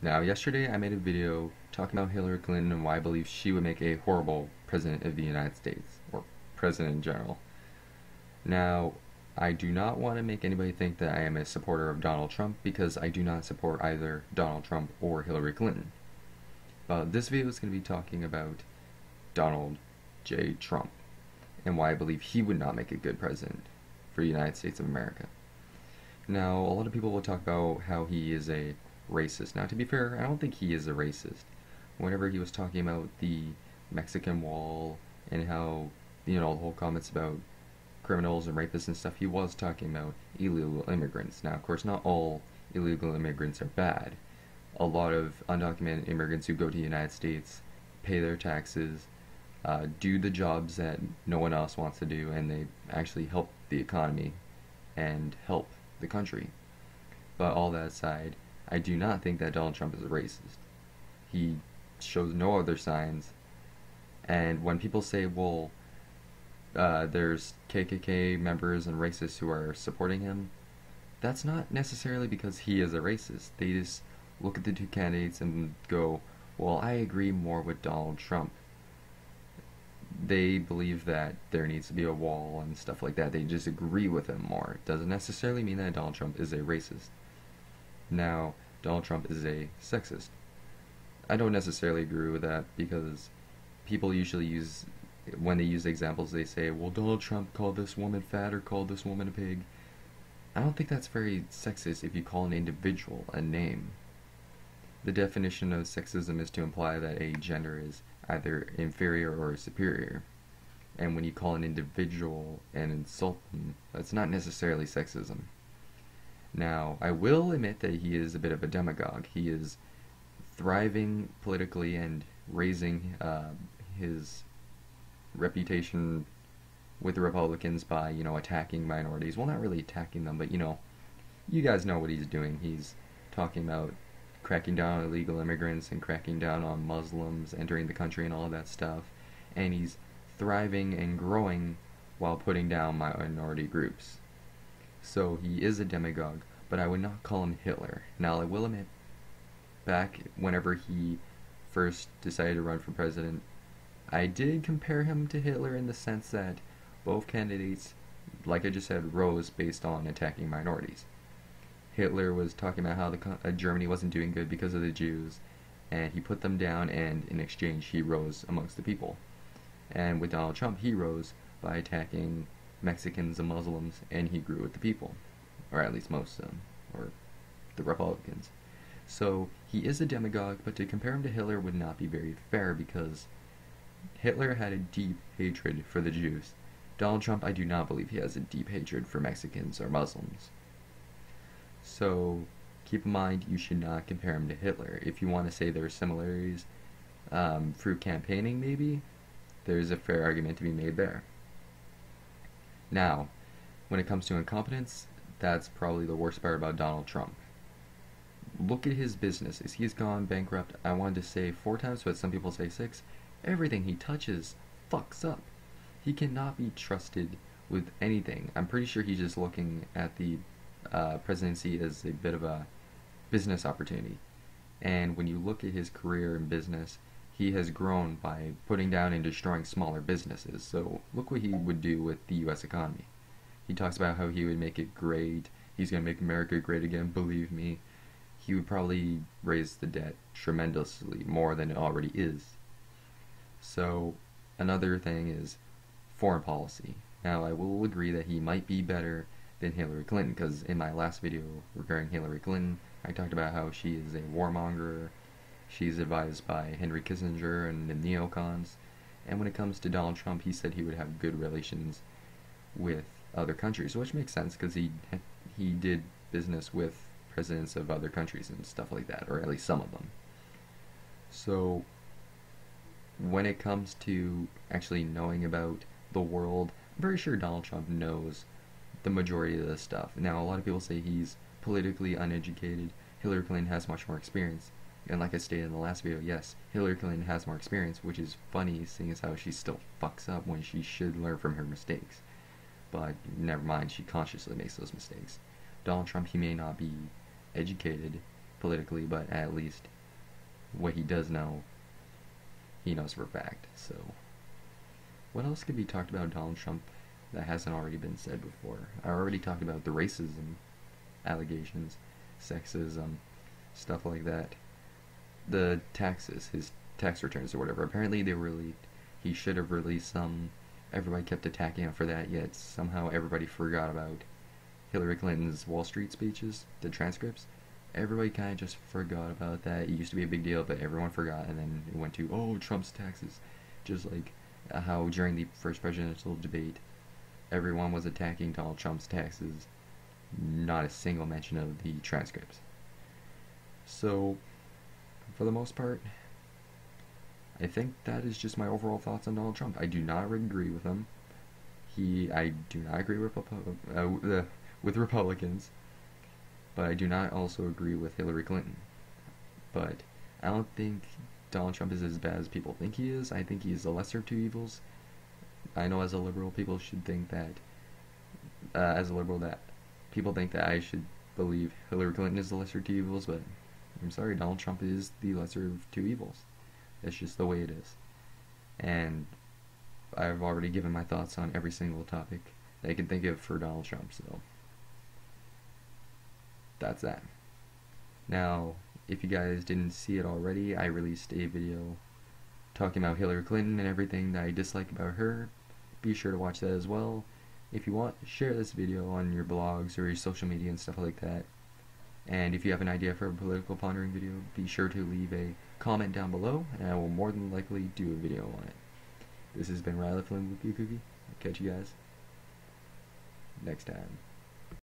Now, yesterday I made a video talking about Hillary Clinton and why I believe she would make a horrible president of the United States, or president in general. Now, I do not want to make anybody think that I am a supporter of Donald Trump because I do not support either Donald Trump or Hillary Clinton. But this video is going to be talking about Donald J. Trump and why I believe he would not make a good president for the United States of America. Now, a lot of people will talk about how he is a racist. Now, to be fair, I don't think he is a racist. Whenever he was talking about the Mexican wall and how, the whole comments about criminals and rapists and stuff, he was talking about illegal immigrants. Now, of course, not all illegal immigrants are bad. A lot of undocumented immigrants who go to the United States, pay their taxes, do the jobs that no one else wants to do, and they actually help the economy and help the country. But all that aside, I do not think that Donald Trump is a racist. He shows no other signs. And when people say, well, there's KKK members and racists who are supporting him, that's not necessarily because he is a racist. They just look at the two candidates and go, well, I agree more with Donald Trump. They believe that there needs to be a wall and stuff like that. They just agree with him more. It doesn't necessarily mean that Donald Trump is a racist. Now, Donald Trump is a sexist. I don't necessarily agree with that because people usually use, when they use examples, they say, well, Donald Trump called this woman fat or called this woman a pig. I don't think that's very sexist if you call an individual a name. The definition of sexism is to imply that a gender is either inferior or superior. And when you call an individual and insult them, that's not necessarily sexism. Now, I will admit that he is a bit of a demagogue. He is thriving politically and raising his reputation with the Republicans by, attacking minorities. Well, not really attacking them, but, you guys know what he's doing. He's talking about cracking down on illegal immigrants and cracking down on Muslims entering the country and all of that stuff. And he's thriving and growing while putting down minority groups. So he is a demagogue, but I would not call him Hitler. Now, I will admit, back whenever he first decided to run for president, I did compare him to Hitler in the sense that both candidates, like I just said, rose based on attacking minorities. Hitler was talking about how Germany wasn't doing good because of the Jews, and he put them down, and in exchange he rose amongst the people. And with Donald Trump, he rose by attacking Mexicans and Muslims, and he grew with the people, or at least most of them, or the Republicans. So he is a demagogue, but to compare him to Hitler would not be very fair because Hitler had a deep hatred for the Jews. Donald Trump, I do not believe he has a deep hatred for Mexicans or Muslims. So keep in mind, you should not compare him to Hitler. If you want to say there are similarities through campaigning, maybe, there's a fair argument to be made there. Now, when it comes to incompetence, that's probably the worst part about Donald Trump. Look at his businesses. He's gone bankrupt, I wanted to say 4 times, but some people say 6. Everything he touches fucks up. He cannot be trusted with anything. I'm pretty sure he's just looking at the presidency as a bit of a business opportunity. And when you look at his career in business, he has grown by putting down and destroying smaller businesses. So look what he would do with the U.S. economy. He talks about how he would make it great. He's going to make America great again, believe me. He would probably raise the debt tremendously, more than it already is. So another thing is foreign policy. Now, I will agree that he might be better than Hillary Clinton, because in my last video regarding Hillary Clinton, I talked about how she is a warmonger. She's advised by Henry Kissinger and the neocons. And when it comes to Donald Trump, he said he would have good relations with other countries, which makes sense because he did business with presidents of other countries and stuff like that, or at least some of them. So when it comes to actually knowing about the world, I'm very sure Donald Trump knows the majority of this stuff. Now, a lot of people say he's politically uneducated. Hillary Clinton has much more experience. And like I stated in the last video, yes, Hillary Clinton has more experience, which is funny, seeing as how she still fucks up when she should learn from her mistakes. But never mind, she consciously makes those mistakes. Donald Trump, he may not be educated, politically, but at least what he does know, he knows for a fact. So, what else could be talked about Donald Trump that hasn't already been said before? I already talked about the racism allegations, sexism, stuff like that. The taxes, his tax returns or whatever. Apparently he should have released some. Everybody kept attacking him for that, yet somehow everybody forgot about Hillary Clinton's Wall Street speeches, the transcripts. Everybody kind of just forgot about that. It used to be a big deal, but everyone forgot, and then it went to, oh, Trump's taxes. Just like how during the first presidential debate, everyone was attacking Donald Trump's taxes. Not a single mention of the transcripts. So, for the most part, I think that is just my overall thoughts on Donald Trump. I do not agree with him. I do not agree with Republicans, but I do not also agree with Hillary Clinton. But I don't think Donald Trump is as bad as people think he is. I think he's the lesser of two evils. I know as a liberal, people should think that, people think that I should believe Hillary Clinton is the lesser of two evils, but I'm sorry, Donald Trump is the lesser of two evils. It's just the way it is. And I've already given my thoughts on every single topic that I can think of for Donald Trump, so that's that. Now, if you guys didn't see it already, I released a video talking about Hillary Clinton and everything that I dislike about her. Be sure to watch that as well. If you want, share this video on your blogs or your social media and stuff like that. And if you have an idea for a political pondering video, be sure to leave a comment down below, and I will more than likely do a video on it. This has been Riley Flynn with Buffoonery. I'll catch you guys next time.